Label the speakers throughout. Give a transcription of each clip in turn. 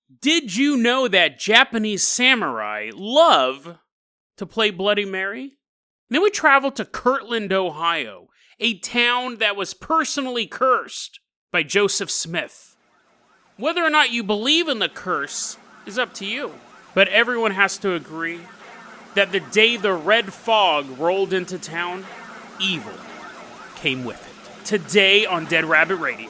Speaker 1: Did you know that Japanese samurai love to play Bloody Mary? Then we traveled to Kirtland, Ohio, a town that was personally cursed by Joseph Smith. Whether or not you believe in the curse is up to you, but everyone has to agree that the day the red fog rolled into town, evil came with it. Today on Dead Rabbit Radio.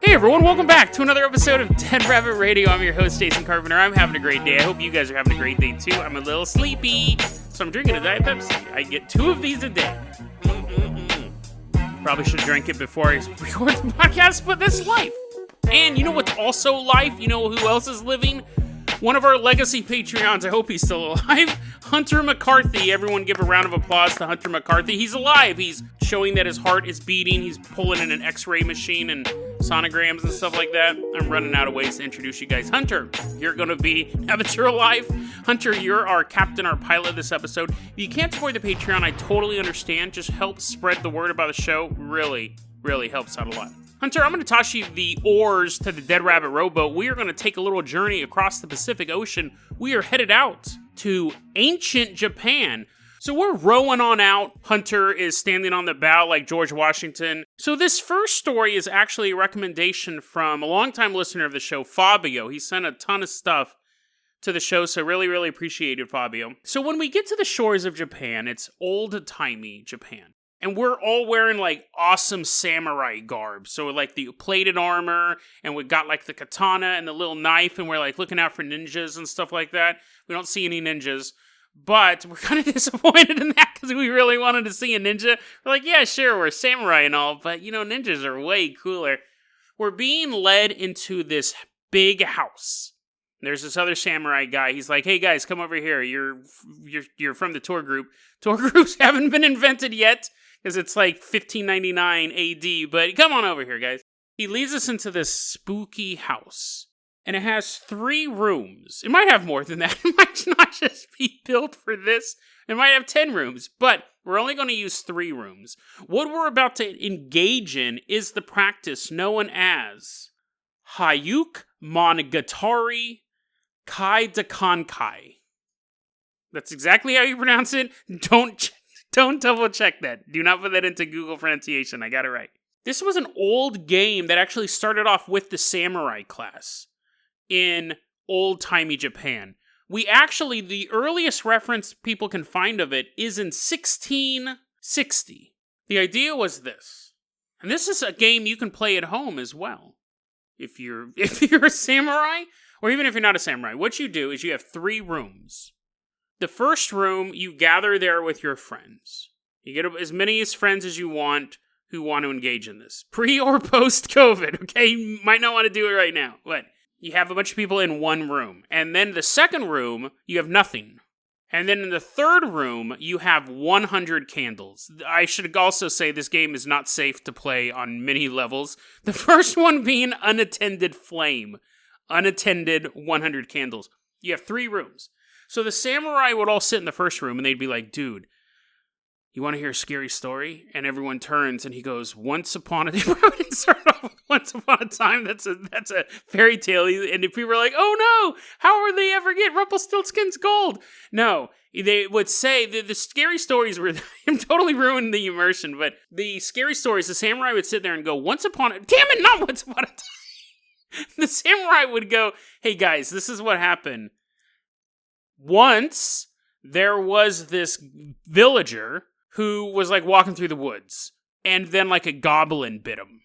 Speaker 1: Hey everyone, welcome back to another episode of Dead Rabbit Radio. I'm your host, Jason Carpenter. I'm having a great day. I hope you guys are having a great day too. I'm a little sleepy, so I'm drinking a Diet Pepsi. I get 2 of these a day. Probably should drink it before I record the podcast, but that's life. And you know what's also life? You know who else is living? One of our legacy Patreons, I hope he's still alive, Hunter McCarthy. Everyone give a round of applause to Hunter McCarthy. He's alive. He's showing that his heart is beating. He's pulling in an x-ray machine and sonograms and stuff like that. I'm running out of ways to introduce you guys. Hunter, you're going to be, now that you're alive, Hunter, you're our captain, our pilot this episode. If you can't support the Patreon, I totally understand. Just help spread the word about the show. Really, really helps out a lot. Hunter, I'm going to toss you the oars to the Dead Rabbit rowboat. We are going to take a little journey across the Pacific Ocean. We are headed out to ancient Japan. So we're rowing on out. Hunter is standing on the bow like George Washington. So this first story is actually a recommendation from a longtime listener of the show, Fabio. He sent a ton of stuff to the show, so really, really appreciate it, Fabio. So when we get to the shores of Japan, it's old-timey Japan. And we're all wearing, like, awesome samurai garb. So, like, the plated armor, and we got, like, the katana and the little knife, and we're, like, looking out for ninjas and stuff like that. We don't see any ninjas. But we're kind of disappointed in that because we really wanted to see a ninja. We're like, yeah, sure, we're samurai and all, but, you know, ninjas are way cooler. We're being led into this big house. There's this other samurai guy. He's like, hey, guys, come over here. You're from the tour group. Tour groups haven't been invented yet because it's like 1599 AD, but come on over here, guys. He leads us into this spooky house. And it has 3 rooms. It might have more than that. It might not just be built for this. It might have 10 rooms. But we're only going to use 3 rooms. What we're about to engage in is the practice known as Hayuk Monogatari Kai Dakankai. That's exactly how you pronounce it. Don't double check that. Do not put that into Google pronunciation. I got it right. This was an old game that actually started off with the samurai class in old-timey Japan. The earliest reference people can find of it is in 1660. The idea was this, and this is a game you can play at home as well. If you're a samurai, or even if you're not a samurai, what you do is you have 3 rooms. The first room, you gather there with your friends. You get as many friends as you want who want to engage in this. Pre or post-COVID, okay? You might not want to do it right now, but you have a bunch of people in one room. And then the second room, you have nothing. And then in the third room, you have 100 candles. I should also say this game is not safe to play on many levels. The first one being unattended flame. Unattended 100 candles. You have 3 rooms. So the samurai would all sit in the first room and they'd be like, dude, you want to hear a scary story? And everyone turns and he goes, once upon a time, once upon a time, that's a fairy tale. And if people are like, oh no, how would they ever get Rumpelstiltskin's gold? No, they would say the scary stories were, I'm totally ruining the immersion, but the scary stories, the samurai would sit there and go, once upon a, damn it, not once upon a time. The samurai would go, hey guys, this is what happened. Once there was this villager who was like walking through the woods, and then like a goblin bit him.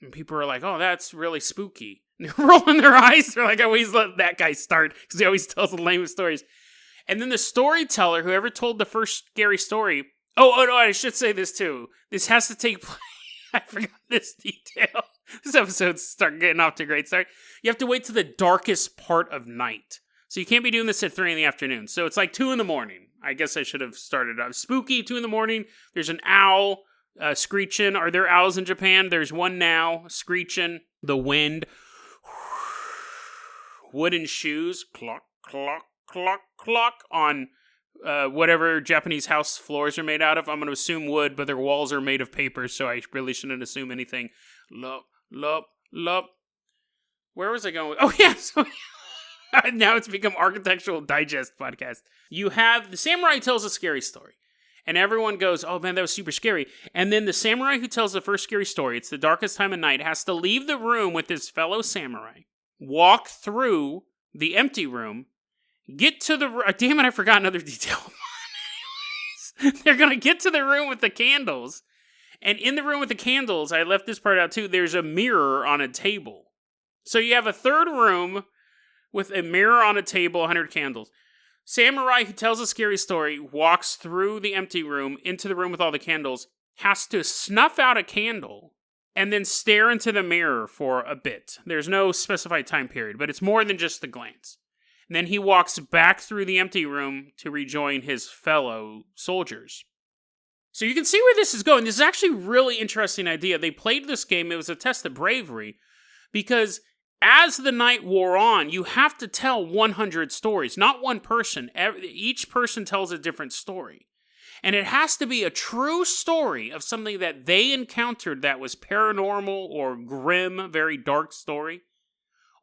Speaker 1: And people are like, oh, that's really spooky. And they're rolling their eyes. They're like, I always let that guy start, because he always tells the lamest stories. And then the storyteller, whoever told the first scary story, oh no, I should say this too. This has to take place. I forgot this detail. This episode's start getting off to a great start. You have to wait to the darkest part of night. So you can't be doing this at 3 in the afternoon. So it's like 2 in the morning. I guess I should have started out. Spooky, 2 in the morning. There's an owl screeching. Are there owls in Japan? There's one now screeching. The wind. Wooden shoes. Clock, clock, clock, clock on whatever Japanese house floors are made out of. I'm going to assume wood, but their walls are made of paper, so I really shouldn't assume anything. Lup. Where was I going with? Oh, yeah. So now it's become Architectural Digest podcast. You have the samurai tells a scary story. And everyone goes, oh man, that was super scary. And then the samurai who tells the first scary story, it's the darkest time of night, has to leave the room with his fellow samurai, walk through the empty room, get to the... Damn it, I forgot another detail. Anyways, they're going to get to the room with the candles. And in the room with the candles, I left this part out too, there's a mirror on a table. So you have a third room with a mirror on a table, 100 candles. Samurai who tells a scary story walks through the empty room into the room with all the candles, has to snuff out a candle, and then stare into the mirror for a bit. There's no specified time period, but it's more than just the glance. And then he walks back through the empty room to rejoin his fellow soldiers. So you can see where this is going. This is actually a really interesting idea. They played this game. It was a test of bravery because as the night wore on, you have to tell 100 stories, not one person. Each person tells a different story. And it has to be a true story of something that they encountered that was paranormal or grim, very dark story,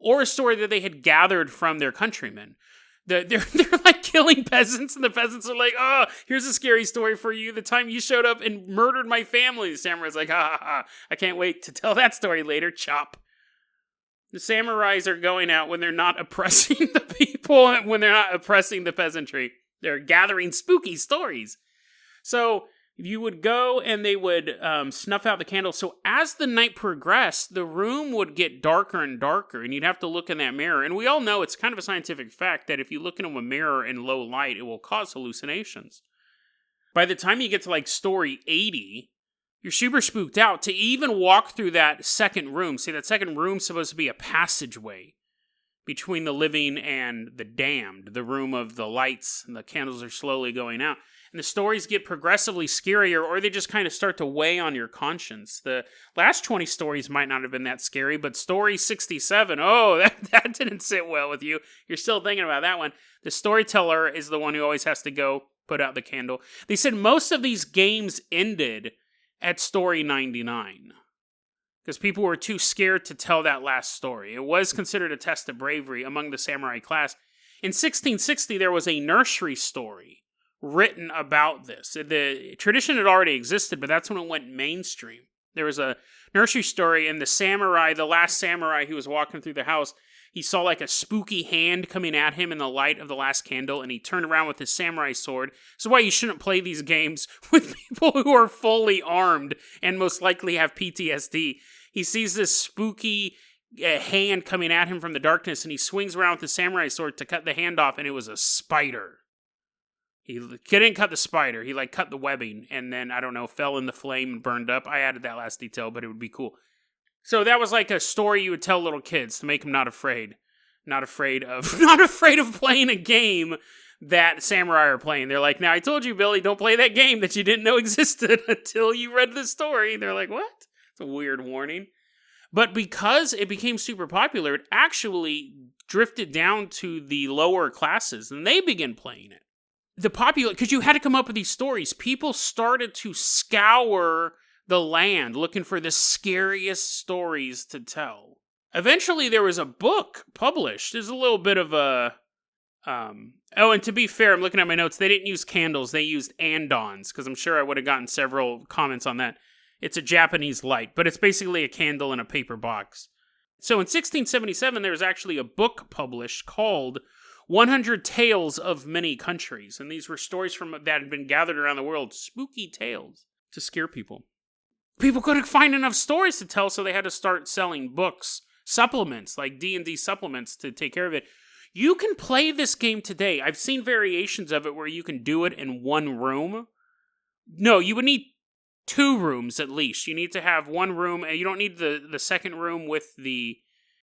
Speaker 1: or a story that they had gathered from their countrymen. They're like killing peasants, and the peasants are like, oh, here's a scary story for you. The time you showed up and murdered my family. The samurai's like, ha ha ha, I can't wait to tell that story later. Chop. The samurais are going out when they're not oppressing the people, when they're not oppressing the peasantry. They're gathering spooky stories. So you would go and they would snuff out the candles. So as the night progressed, the room would get darker and darker, and you'd have to look in that mirror. And we all know it's kind of a scientific fact that if you look into a mirror in low light, it will cause hallucinations. By the time you get to like story 80, you're super spooked out to even walk through that second room. See, that second room's supposed to be a passageway between the living and the damned, the room of the lights, and the candles are slowly going out. And the stories get progressively scarier, or they just kind of start to weigh on your conscience. The last 20 stories might not have been that scary, but story 67, that didn't sit well with you. You're still thinking about that one. The storyteller is the one who always has to go put out the candle. They said most of these games ended at story 99 because people were too scared to tell that last story. It was considered a test of bravery among the samurai class. In 1660, there was a nursery story written about this. The tradition had already existed, but that's when it went mainstream. There was a nursery story, and the last samurai who was walking through the house, he saw like a spooky hand coming at him in the light of the last candle, and he turned around with his samurai sword. This is why you shouldn't play these games with people who are fully armed and most likely have PTSD. He sees this spooky hand coming at him from the darkness, and he swings around with the samurai sword to cut the hand off, and it was a spider. He didn't cut the spider. He cut the webbing and then, I don't know, fell in the flame and burned up. I added that last detail, but it would be cool. So that was like a story you would tell little kids to make them not afraid. Not afraid of playing a game that samurai are playing. They're like, now I told you, Billy, don't play that game that you didn't know existed until you read the story. They're like, what? It's a weird warning. But because it became super popular, it actually drifted down to the lower classes and they began playing it. Because you had to come up with these stories, people started to scour the land looking for the scariest stories to tell. Eventually, there was a book published. There's a little bit of a... and to be fair, I'm looking at my notes. They didn't use candles. They used andons, because I'm sure I would have gotten several comments on that. It's a Japanese light, but it's basically a candle in a paper box. So in 1677, there was actually a book published called 100 Tales of Many Countries, and these were stories that had been gathered around the world, spooky tales to scare people. People couldn't find enough stories to tell, so they had to start selling books, supplements, like D&D supplements to take care of it. You can play this game today. I've seen variations of it where you can do it in one room. No, you would need 2 rooms at least. You need to have one room, and you don't need the second room with the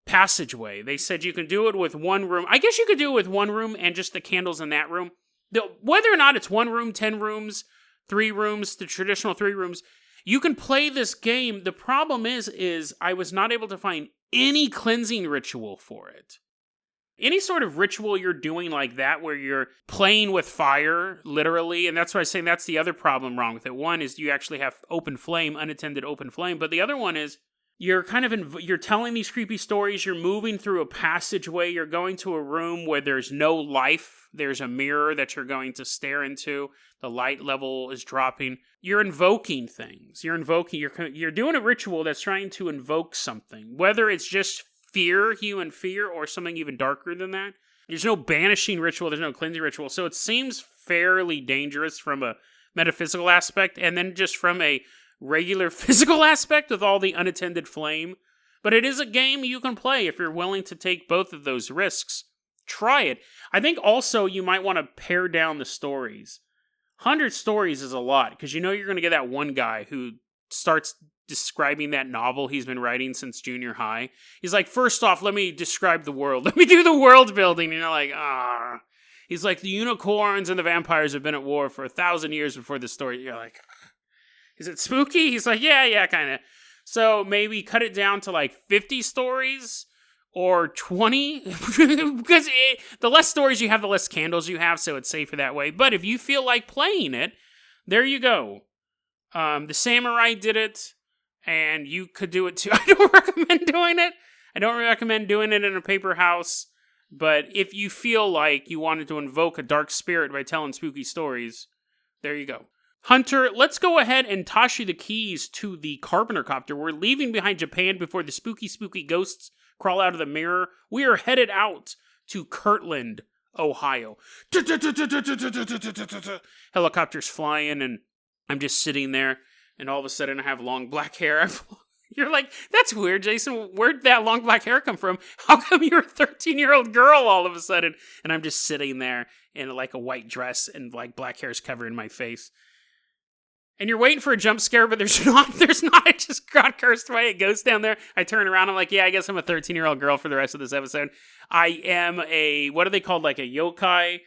Speaker 1: passageway. They said you can do it with one room. I guess you could do it with one room and just the candles in that room. Whether or not it's 1 room, 10 rooms, 3 rooms, the traditional 3 rooms, you can play this game. The problem is I was not able to find any cleansing ritual for it. Any sort of ritual you're doing like that, where you're playing with fire, literally, and that's why I was saying that's the other problem wrong with it. One is you actually have open flame, unattended open flame, but the other one is you're kind of you're telling these creepy stories, you're moving through a passageway, you're going to a room where there's no life, there's a mirror that you're going to stare into, the light level is dropping. You're invoking things. You're doing a ritual that's trying to invoke something, whether it's just fear, human fear, or something even darker than that. There's no banishing ritual, there's no cleansing ritual, so it seems fairly dangerous from a metaphysical aspect, and then just from a regular physical aspect with all the unattended flame. But it is a game you can play if you're willing to take both of those risks. Try it. I think also you might want to pare down the stories. 100 stories is a lot, because you know you're going to get that one guy who starts describing that novel he's been writing since junior high. He's like, first off, let me describe the world. Let me do the world building. And you're like, ah. He's like, the unicorns and the vampires have been at war for 1,000 years before this story. You're like, is it spooky? He's like, yeah, kind of. So maybe cut it down to like 50 stories or 20. Because the less stories you have, the less candles you have, so it's safer that way. But if you feel like playing it, there you go. The samurai did it, and you could do it too. I don't recommend doing it. I don't recommend doing it in a paper house. But if you feel like you wanted to invoke a dark spirit by telling spooky stories, there you go. Hunter, let's go ahead and toss you the keys to the Carpenter copter. We're leaving behind Japan before the spooky ghosts crawl out of the mirror. We are headed out to Kirtland, Ohio. Helicopters flying, and I'm just sitting there, and all of a sudden I have long black hair. You're like, that's weird, Jason. Where'd that long black hair come from? How come you're a 13-year-old girl all of a sudden? And I'm just sitting there in like a white dress, and like black hair's covering my face. And you're waiting for a jump scare, but there's not. I just got cursed by a ghost down there. I turn around, I'm like, yeah, I guess I'm a 13-year-old girl for the rest of this episode. I am what are they called, like a yokai?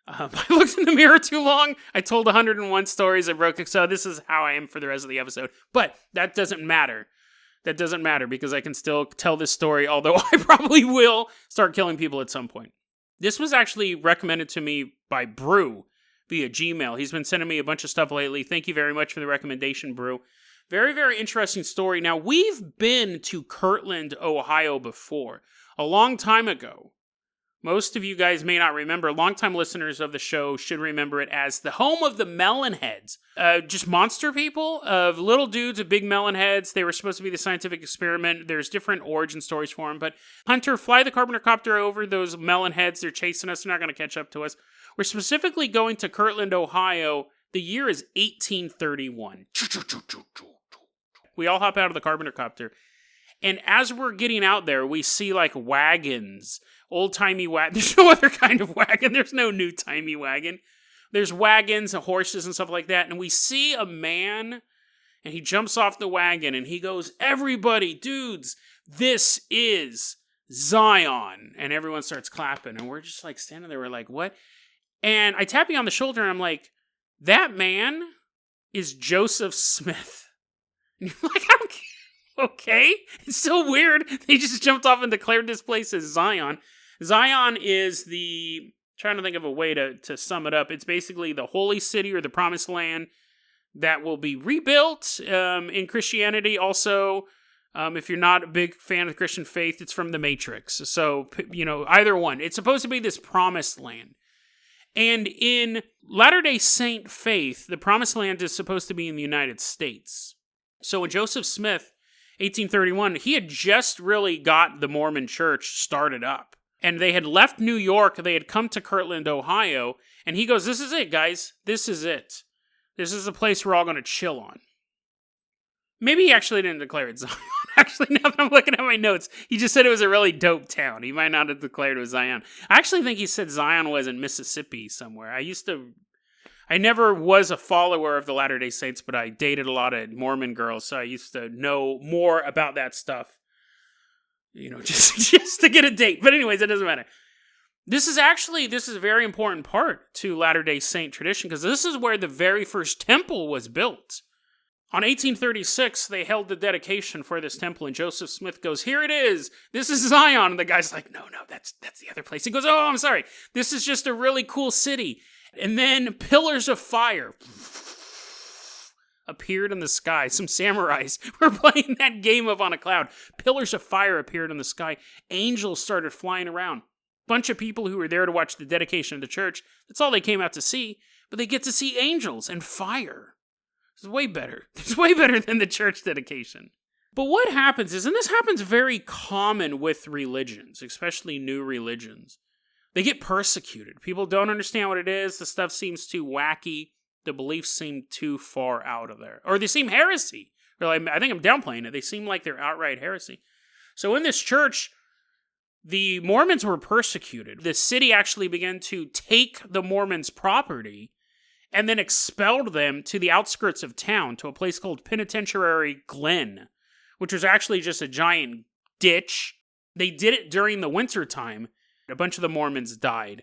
Speaker 1: I looked in the mirror too long. I told 101 stories. I broke it. So this is how I am for the rest of the episode. But that doesn't matter. That doesn't matter, because I can still tell this story, although I probably will start killing people at some point. This was actually recommended to me by Brew via Gmail. He's been sending me a bunch of stuff lately. Thank you very much for the recommendation, Brew. Very, very interesting story. Now, we've been to Kirtland, Ohio before, a long time ago. Most of you guys may not remember. Longtime listeners of the show should remember it as the home of the melon heads. Just monster people of little dudes with big melon heads. They were supposed to be the scientific experiment. There's different origin stories for them. But Hunter, fly the Carpenter copter over those melon heads. They're chasing us. They're not going to catch up to us. We're specifically going to Kirtland, Ohio. The year is 1831. We all hop out of the Carpenter copter. And as we're getting out there, we see like wagons. Old-timey wagon. There's no other kind of wagon. There's no new-timey wagon. There's wagons and horses and stuff like that. And we see a man, and he jumps off the wagon, and he goes, everybody, dudes, this is Zion. And everyone starts clapping. And we're just like standing there. We're like, what? And I tap you on the shoulder, and I'm like, that man is Joseph Smith. And you're like, I don't care. Okay. It's so weird. They just jumped off and declared this place as Zion. Zion is trying to think of a way to sum it up. It's basically the holy city or the promised land that will be rebuilt in Christianity. Also, if you're not a big fan of the Christian faith, it's from the Matrix. So, either one. It's supposed to be this promised land. And in Latter-day Saint faith, the promised land is supposed to be in the United States. So when Joseph Smith, 1831, he had just really got the Mormon church started up. And they had left New York, they had come to Kirtland, Ohio, and he goes, this is it, guys. This is it. This is the place we're all going to chill on. Maybe he actually didn't declare it Zion. Actually, now that I'm looking at my notes, he just said it was a really dope town. He might not have declared it was Zion. I actually think he said Zion was in Mississippi somewhere. I never was a follower of the Latter-day Saints, but I dated a lot of Mormon girls, so I used to know more about that stuff. Just to get a date. But anyways, it doesn't matter. This is a very important part to Latter-day Saint tradition, because this is where the very first temple was built. On 1836, they held the dedication for this temple, and Joseph Smith goes, "Here it is. This is Zion." And the guy's like, "No, that's the other place." He goes, "Oh, I'm sorry. This is just a really cool city." And then pillars of fire appeared in the sky. Some samurais were playing that game of On a Cloud. Pillars of fire appeared in the sky. Angels started flying around. Bunch of people who were there to watch the dedication of the church. That's all they came out to see. But they get to see angels and fire. It's way better. It's way better than the church dedication. But what happens is, and this happens very common with religions, especially new religions, they get persecuted. People don't understand what it is. The stuff seems too wacky. The beliefs seem too far out of there. Or they seem heresy. Or I think I'm downplaying it. They seem like they're outright heresy. So in this church, the Mormons were persecuted. The city actually began to take the Mormons' property and then expelled them to the outskirts of town, to a place called Penitentiary Glen, which was actually just a giant ditch. They did it during the winter time. A bunch of the Mormons died.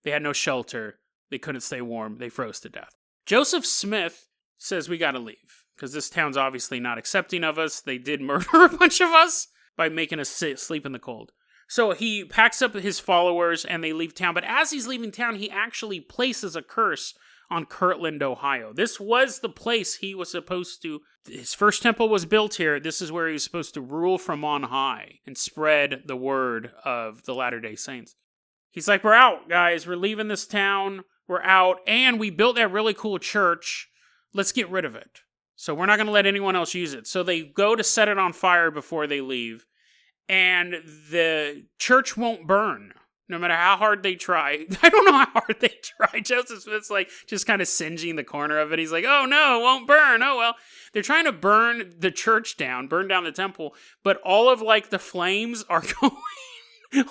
Speaker 1: They had no shelter. They couldn't stay warm. They froze to death. Joseph Smith says, "We gotta leave, because this town's obviously not accepting of us. They did murder a bunch of us by making us sleep in the cold." So he packs up his followers and they leave town. But as he's leaving town, he actually places a curse on Kirtland, Ohio. This was the place he was supposed to... His first temple was built here. This is where he was supposed to rule from on high and spread the word of the Latter-day Saints. He's like, "We're out, guys. We're leaving this town. We're out. And we built that really cool church. Let's get rid of it. So we're not going to let anyone else use it." So they go to set it on fire before they leave. And the church won't burn, no matter how hard they try. I don't know how hard they try. Joseph Smith's like just kind of singeing the corner of it. He's like, "Oh no, it won't burn. Oh well." They're trying to burn the church down, burn down the temple, but all of like the flames are going,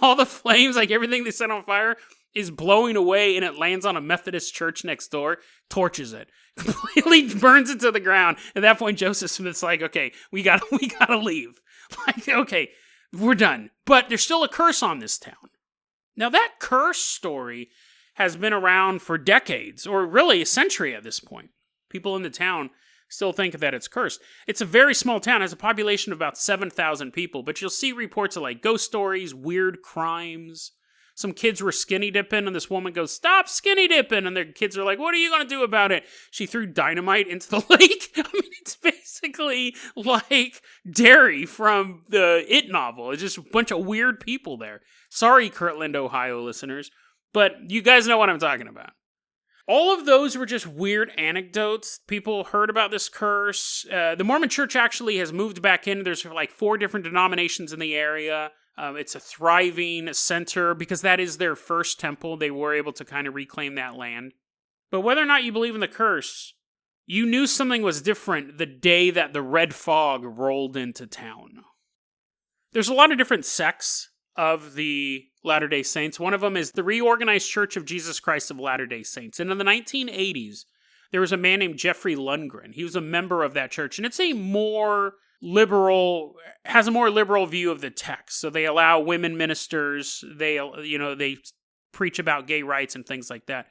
Speaker 1: all the flames, like everything they set on fire is blowing away, and it lands on a Methodist church next door, torches it, completely burns it to the ground. At that point, Joseph Smith's like, "Okay, we gotta leave." Like, okay, we're done. But there's still a curse on this town. Now, that curse story has been around for decades, or really a century at this point. People in the town still think that it's cursed. It's a very small town. It has a population of about 7,000 people, but you'll see reports of like ghost stories, weird crimes. Some kids were skinny dipping, and this woman goes, "Stop skinny dipping!" And their kids are like, "What are you going to do about it?" She threw dynamite into the lake. I mean, it's basically like Derry from the It novel. It's just a bunch of weird people there. Sorry, Kirtland, Ohio listeners, but you guys know what I'm talking about. All of those were just weird anecdotes. People heard about this curse. The Mormon Church actually has moved back in. There's like 4 different denominations in the area. It's a thriving center because that is their first temple. They were able to kind of reclaim that land. But whether or not you believe in the curse, you knew something was different the day that the red fog rolled into town. There's a lot of different sects of the Latter-day Saints. One of them is the Reorganized Church of Jesus Christ of Latter-day Saints. And in the 1980s, there was a man named Jeffrey Lungren. He was a member of that church, and it's a more liberal, has a more liberal view of the text. So they allow women ministers. They preach about gay rights and things like that.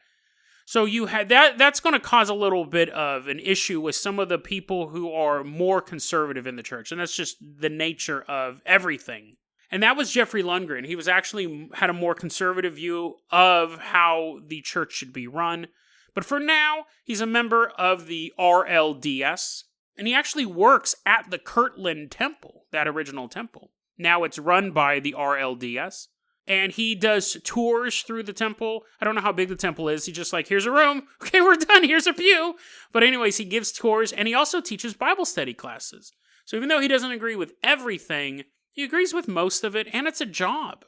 Speaker 1: So you had that's going to cause a little bit of an issue with some of the people who are more conservative in the church, and that's just the nature of everything. And that was Jeffrey Lungren. He was actually had a more conservative view of how the church should be run. But for now, he's a member of the RLDS, and he actually works at the Kirtland temple, that original temple. Now it's run by the RLDS, and he does tours through the temple. I don't know how big the temple is. He's just like, "Here's a room. Okay, we're done. Here's a pew." But anyways, he gives tours, and he also teaches Bible study classes. So even though he doesn't agree with everything, he agrees with most of it, and it's a job.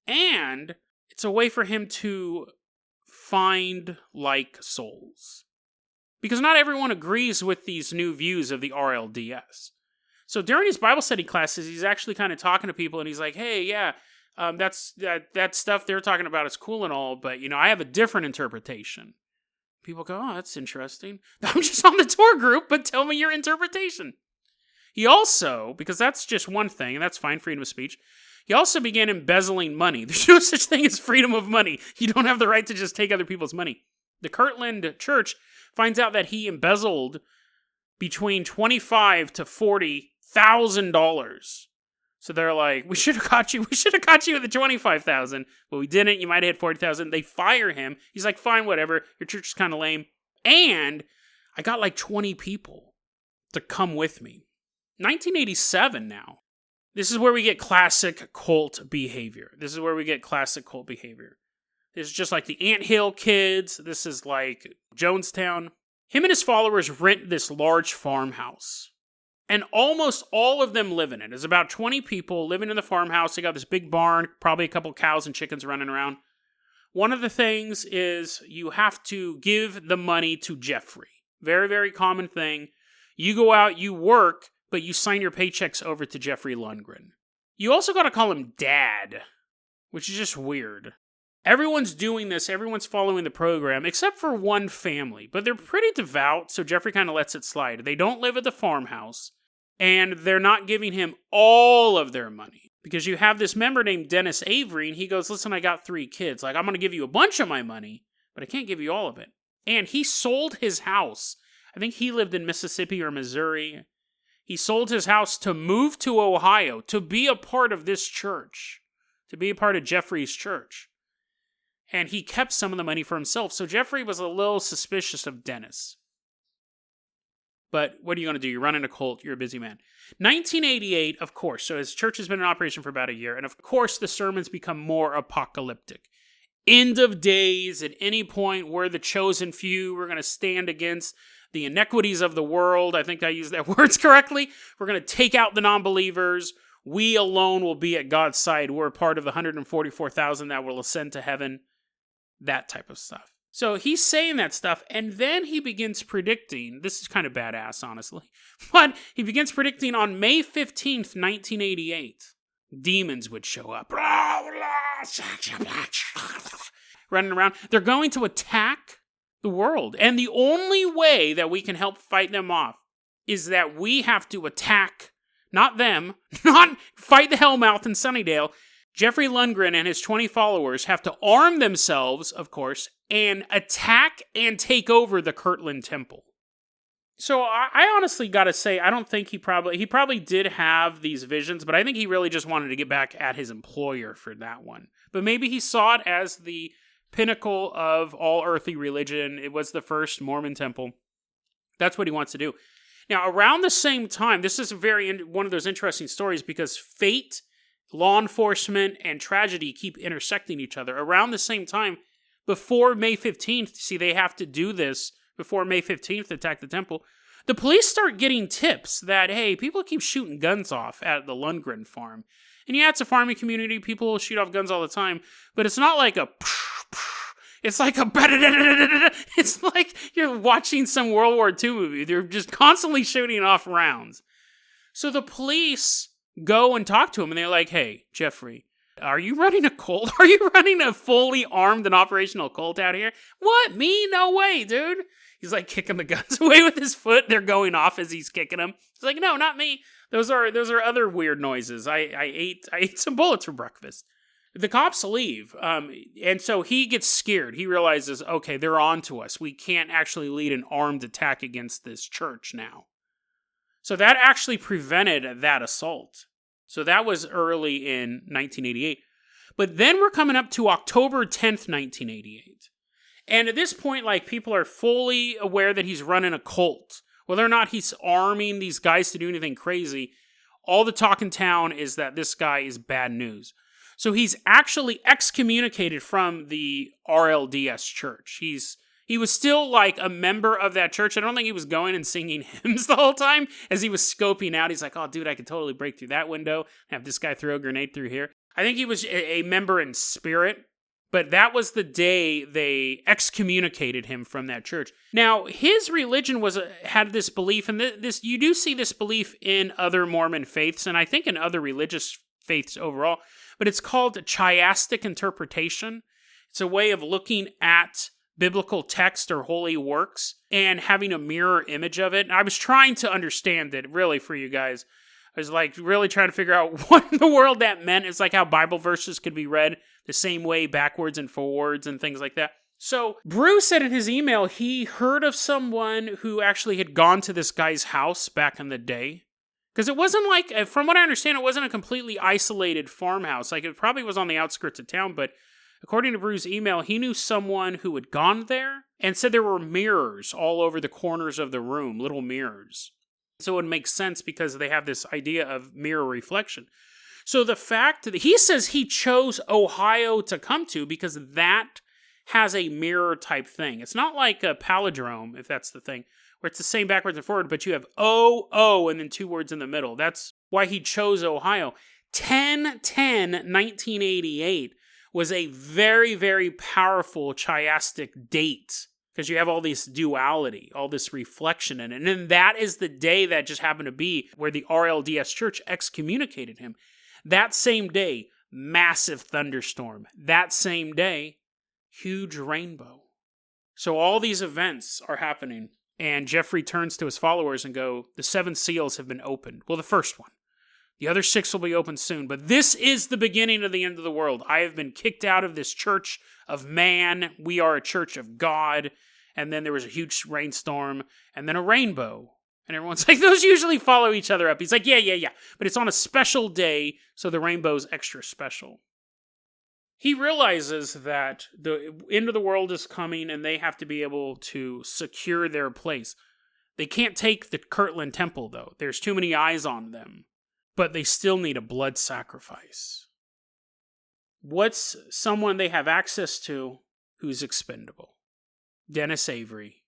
Speaker 1: And it's a way for him to find like souls. Because not everyone agrees with these new views of the RLDS. So during his Bible study classes, he's actually kind of talking to people, and he's like, "Hey, yeah, that stuff they're talking about is cool and all, but, I have a different interpretation." People go, "Oh, that's interesting. I'm just on the tour group, but tell me your interpretation." He also, because that's just one thing, and that's fine, freedom of speech, he also began embezzling money. There's no such thing as freedom of money. You don't have the right to just take other people's money. The Kirtland church finds out that he embezzled between $25,000 to $40,000. So they're like, we should have caught you. We should have caught you with the $25,000, but we didn't. You might have hit $40,000. They fire him. He's like, fine, whatever. Your church is kind of lame. And I got like 20 people to come with me. 1987 now. This is where we get classic cult behavior. This is just like the Anthill Kids. This is like Jonestown. Him and his followers rent this large farmhouse. And almost all of them live in it. There's about 20 people living in the farmhouse. They got this big barn, probably a couple cows and chickens running around. One of the things is you have to give the money to Jeffrey. Very, very common thing. You go out, you work, but you sign your paychecks over to Jeffrey Lungren. You also got to call him Dad, which is just weird. Everyone's doing this. Everyone's following the program, except for one family. But they're pretty devout, so Jeffrey kind of lets it slide. They don't live at the farmhouse, and they're not giving him all of their money. Because you have this member named Dennis Avery, and he goes, listen, I got 3 kids. Like, I'm going to give you a bunch of my money, but I can't give you all of it. And he sold his house. I think he lived in Mississippi or Missouri. He sold his house to move to Ohio, to be a part of this church, to be a part of Jeffrey's church. And he kept some of the money for himself. So Jeffrey was a little suspicious of Dennis. But what are you going to do? You're running a cult. You're a busy man. 1988, of course. So his church has been in operation for about a year. And of course, the sermons become more apocalyptic. End of days. At any point, we're the chosen few. We're going to stand against the inequities of the world. I think I used that words correctly. We're going to take out the non-believers. We alone will be at God's side. We're part of the 144,000 that will ascend to heaven. That type of stuff. So he's saying that stuff, and then he begins predicting, this is kind of badass, honestly, but he begins predicting on May 15th, 1988, demons would show up. Running around. They're going to attack the world, and the only way that we can help fight them off is that we have to attack, not them, not fight the Hellmouth in Sunnydale. Jeffrey Lungren and his 20 followers have to arm themselves, of course, and attack and take over the Kirtland temple. So I honestly got to say, I don't think he probably did have these visions, but I think he really just wanted to get back at his employer for that one. But maybe he saw it as the pinnacle of all earthly religion. It was the first Mormon temple. That's what he wants to do. Now, around the same time, this is one of those interesting stories because fate, law enforcement, and tragedy keep intersecting each other. Around the same time, before May 15th, see, they have to do this before May 15th, attack the temple. The police start getting tips that, hey, people keep shooting guns off at the Lungren farm. And yeah, it's a farming community. People shoot off guns all the time. But it's not like a... It's like a... It's like you're watching some World War II movie. They're just constantly shooting off rounds. So the police go and talk to him, and they're like, hey, Jeffrey, are you running a cult? Are you running a fully armed and operational cult out here? What? Me? No way, dude. He's like kicking the guns away with his foot. They're going off as he's kicking them. He's like, no, not me. Those are other weird noises. I ate some bullets for breakfast. The cops leave, and so he gets scared. He realizes, okay, they're on to us. We can't actually lead an armed attack against this church now. So that actually prevented that assault. So that was early in 1988. But then we're coming up to October 10th, 1988. And at this point, like, people are fully aware that he's running a cult. Whether or not he's arming these guys to do anything crazy, all the talk in town is that this guy is bad news. So he's actually excommunicated from the RLDS church. He was still like a member of that church. I don't think he was going and singing hymns the whole time as he was scoping out. He's like, oh, dude, I could totally break through that window, have this guy throw a grenade through here. I think he was a member in spirit, but that was the day they excommunicated him from that church. Now, his religion had this belief, and this you do see this belief in other Mormon faiths, and I think in other religious faiths overall, but it's called chiastic interpretation. It's a way of looking at biblical text or holy works and having a mirror image of it. And I was trying to understand it really for you guys. I was like really trying to figure out what in the world that meant. It's like how Bible verses could be read the same way backwards and forwards and things like that. So Bruce said in his email he heard of someone who actually had gone to this guy's house back in the day. Because it wasn't like, from what I understand, it wasn't a completely isolated farmhouse. Like, it probably was on the outskirts of town, but according to Bruce's email, he knew someone who had gone there and said there were mirrors all over the corners of the room, little mirrors. So it would make sense because they have this idea of mirror reflection. So the fact that he says he chose Ohio to come to because that has a mirror type thing. It's not like a palindrome, if that's the thing, where it's the same backwards and forward, but you have O, and then two words in the middle. That's why he chose Ohio. 10/10/1988 was a very, very powerful chiastic date because you have all this duality, all this reflection in it. And then that is the day that just happened to be where the RLDS church excommunicated him. That same day, massive thunderstorm. That same day, huge rainbow. So all these events are happening, and Jeffrey turns to his followers and go, the 7 seals have been opened. Well, the first one. The other 6 will be opened soon, but this is the beginning of the end of the world. I have been kicked out of this church of man. We are a church of God. And then there was a huge rainstorm, and then a rainbow. And everyone's like, those usually follow each other up. He's like, yeah. But it's on a special day, so the rainbow's extra special. He realizes that the end of the world is coming, and they have to be able to secure their place. They can't take the Kirtland temple, though. There's too many eyes on them. But they still need a blood sacrifice. What's someone they have access to who's expendable? Dennis Avery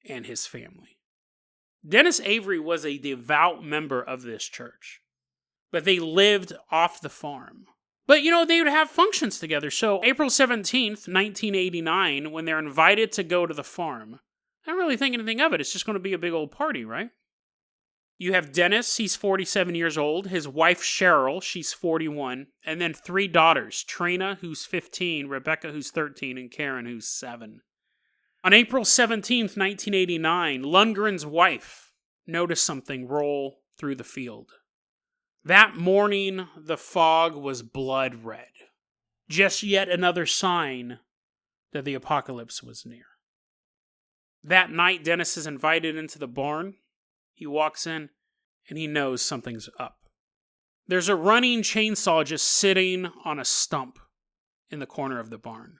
Speaker 1: and his family. Dennis Avery was a devout member of this church, but they lived off the farm. But, they would have functions together. So April 17th, 1989, when they're invited to go to the farm, I don't really think anything of it. It's just going to be a big old party, right? You have Dennis, he's 47 years old, his wife Cheryl, she's 41, and then 3 daughters, Trina, who's 15, Rebecca, who's 13, and Karen, who's 7. On April 17th, 1989, Lungren's wife noticed something roll through the field. That morning, the fog was blood red. Just yet another sign that the apocalypse was near. That night, Dennis is invited into the barn. He walks in, and he knows something's up. There's a running chainsaw just sitting on a stump in the corner of the barn.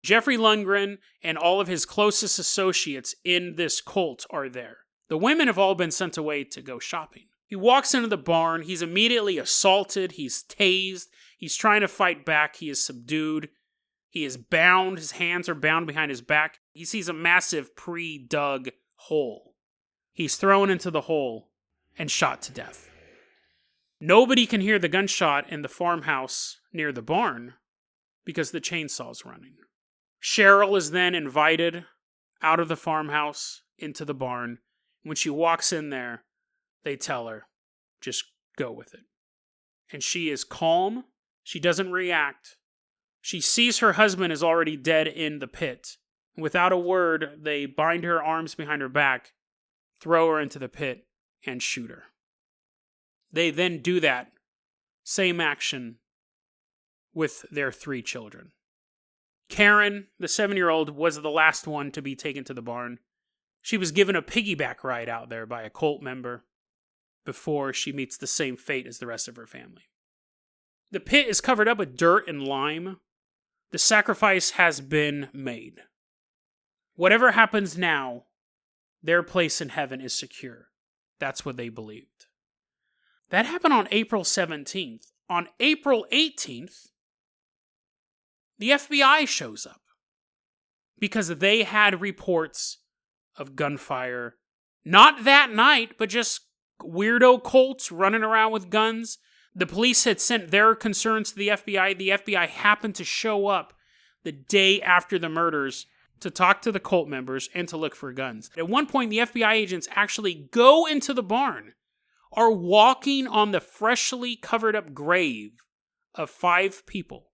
Speaker 1: Jeffrey Lungren and all of his closest associates in this cult are there. The women have all been sent away to go shopping. He walks into the barn. He's immediately assaulted. He's tased. He's trying to fight back. He is subdued. He is bound. His hands are bound behind his back. He sees a massive pre-dug hole. He's thrown into the hole and shot to death. Nobody can hear the gunshot in the farmhouse near the barn because the chainsaw's running. Cheryl is then invited out of the farmhouse into the barn. When she walks in there, they tell her, just go with it. And she is calm. She doesn't react. She sees her husband is already dead in the pit. Without a word, they bind her arms behind her back, throw her into the pit, and shoot her. They then do that same action with their 3 children. Karen, the 7-year-old, was the last one to be taken to the barn. She was given a piggyback ride out there by a cult member before she meets the same fate as the rest of her family. The pit is covered up with dirt and lime. The sacrifice has been made. Whatever happens now, their place in heaven is secure. That's what they believed. That happened on April 17th. On April 18th, the FBI shows up because they had reports of gunfire. Not that night, but just weirdo cults running around with guns. The police had sent their concerns to the FBI. The FBI happened to show up the day after the murders to talk to the cult members and to look for guns. At one point, the FBI agents actually go into the barn, are walking on the freshly covered up grave of 5 people,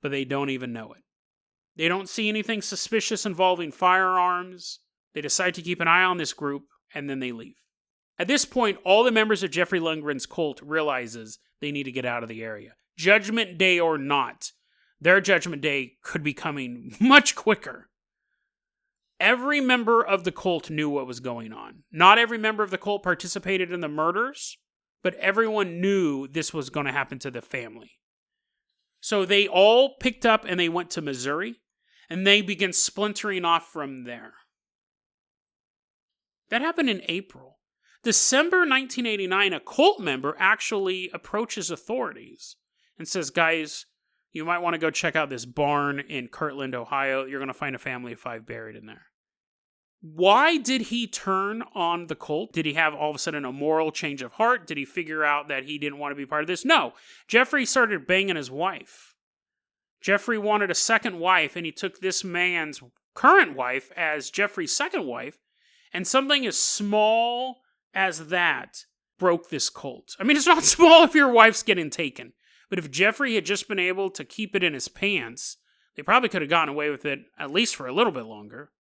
Speaker 1: but they don't even know it. They don't see anything suspicious involving firearms. They decide to keep an eye on this group, and then they leave. At this point, all the members of Jeffrey Lungren's cult realizes they need to get out of the area. Judgment Day or not, their judgment day could be coming much quicker. Every member of the cult knew what was going on. Not every member of the cult participated in the murders, but everyone knew this was going to happen to the family. So they all picked up and they went to Missouri, and they began splintering off from there. That happened in April. December 1989, a cult member actually approaches authorities and says, guys, you might want to go check out this barn in Kirtland, Ohio. You're going to find a family of 5 buried in there. Why did he turn on the cult? Did he have all of a sudden a moral change of heart? Did he figure out that he didn't want to be part of this? No. Jeffrey started banging his wife. Jeffrey wanted a second wife, and he took this man's current wife as Jeffrey's second wife, and something as small as that broke this cult. I mean, it's not small if your wife's getting taken, but if Jeffrey had just been able to keep it in his pants, they probably could have gotten away with it at least for a little bit longer.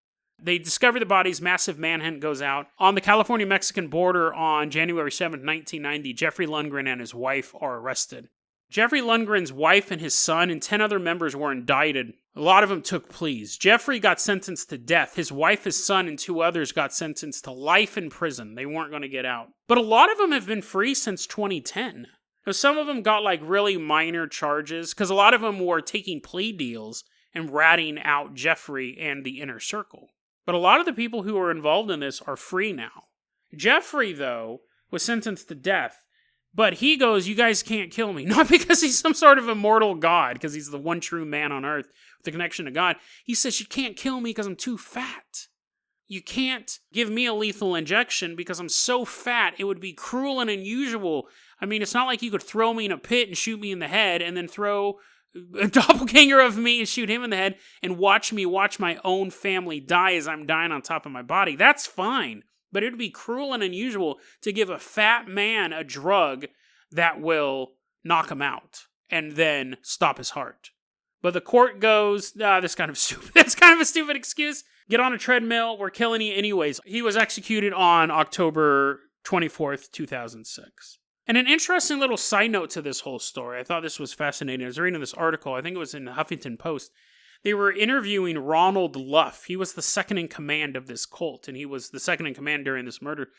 Speaker 1: They discover the bodies, massive manhunt goes out. On the California-Mexican border on January 7th, 1990, Jeffrey Lungren and his wife are arrested. Jeffrey Lundgren's wife and his son and 10 other members were indicted. A lot of them took pleas. Jeffrey got sentenced to death. His wife, his son, and 2 others got sentenced to life in prison. They weren't going to get out. But a lot of them have been free since 2010. Now, some of them got like really minor charges because a lot of them were taking plea deals and ratting out Jeffrey and the inner circle. But a lot of the people who were involved in this are free now. Jeffrey, though, was sentenced to death. But he goes, you guys can't kill me. Not because he's some sort of immortal god, because he's the one true man on earth with the connection to God. He says, you can't kill me because I'm too fat. You can't give me a lethal injection because I'm so fat. It would be cruel and unusual. I mean, it's not like you could throw me in a pit and shoot me in the head and then throw a doppelganger of me and shoot him in the head and watch me watch my own family die as I'm dying on top of my body. That's fine. But it would be cruel and unusual to give a fat man a drug that will knock him out and then stop his heart. But the court goes, that's kind of stupid. That's kind of a stupid excuse. Get on a treadmill. We're killing you anyways. He was executed on October 24th, 2006. And an interesting little side note to this whole story. I thought this was fascinating. I was reading this article. I think it was in the Huffington Post. They were interviewing Ronald Luff. He was the second in command of this cult, and he was the second in command during this murder.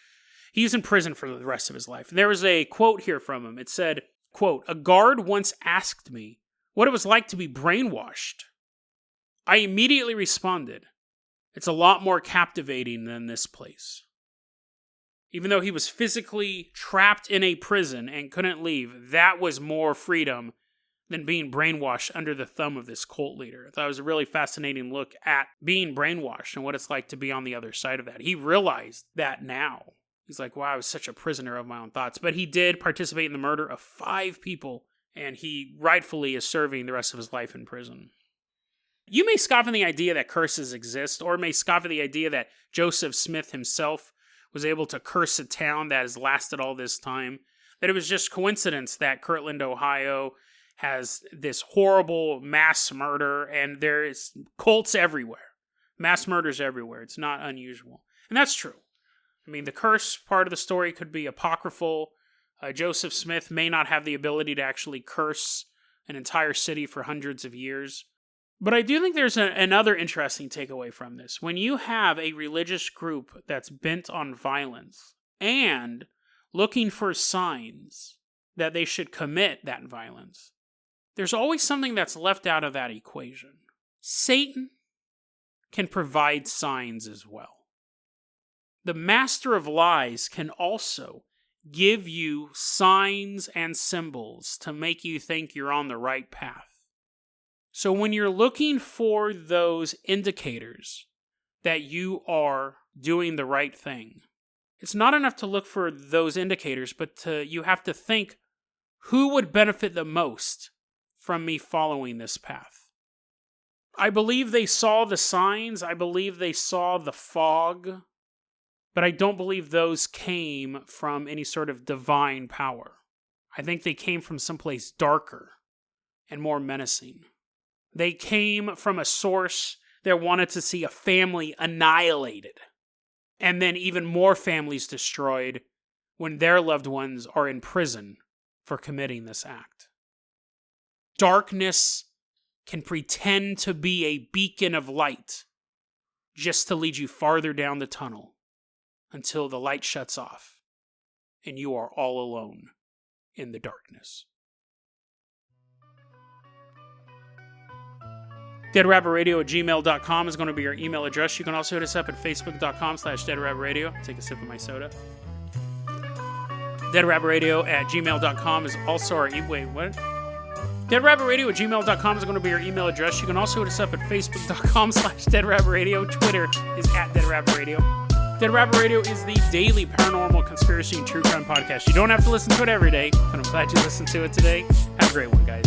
Speaker 1: He's in prison for the rest of his life. And there was a quote here from him. It said, quote, "A guard once asked me what it was like to be brainwashed. I immediately responded, it's a lot more captivating than this place." Even though he was physically trapped in a prison and couldn't leave, that was more freedom than being brainwashed under the thumb of this cult leader. I thought it was a really fascinating look at being brainwashed and what it's like to be on the other side of that. He realized that now. He's like, wow, I was such a prisoner of my own thoughts. But he did participate in the murder of 5 people, and he rightfully is serving the rest of his life in prison. You may scoff at the idea that curses exist, or may scoff at the idea that Joseph Smith himself was able to curse a town that has lasted all this time, that it was just coincidence that Kirtland, Ohio has this horrible mass murder, and there is cults everywhere. Mass murders everywhere. It's not unusual. And that's true. I mean, the curse part of the story could be apocryphal. Joseph Smith may not have the ability to actually curse an entire city for hundreds of years. But I do think there's another interesting takeaway from this. When you have a religious group that's bent on violence and looking for signs that they should commit that violence, there's always something that's left out of that equation. Satan can provide signs as well. The master of lies can also give you signs and symbols to make you think you're on the right path. So when you're looking for those indicators that you are doing the right thing, it's not enough to look for those indicators, but you have to think, who would benefit the most from me following this path? I believe they saw the signs. I believe they saw the fog. But I don't believe those came from any sort of divine power. I think they came from someplace darker and more menacing. They came from a source that wanted to see a family annihilated, and then even more families destroyed when their loved ones are in prison for committing this act. Darkness can pretend to be a beacon of light just to lead you farther down the tunnel until the light shuts off and you are all alone in the darkness. DeadRabbitRadio@gmail.com is going to be your email address. You can also hit us up at Facebook.com/DeadRabbitRadio. Take a sip of my soda. DeadRabbitRadio@gmail.com is also our what? DeadRabbitRadio@gmail.com is going to be your email address. You can also hit us up at Facebook.com/DeadRabbitRadio. Twitter is @DeadRabbitRadio. Dead Rabbit Radio is the daily paranormal conspiracy and true crime podcast. You don't have to listen to it every day, but I'm glad you listened to it today. Have a great one, guys.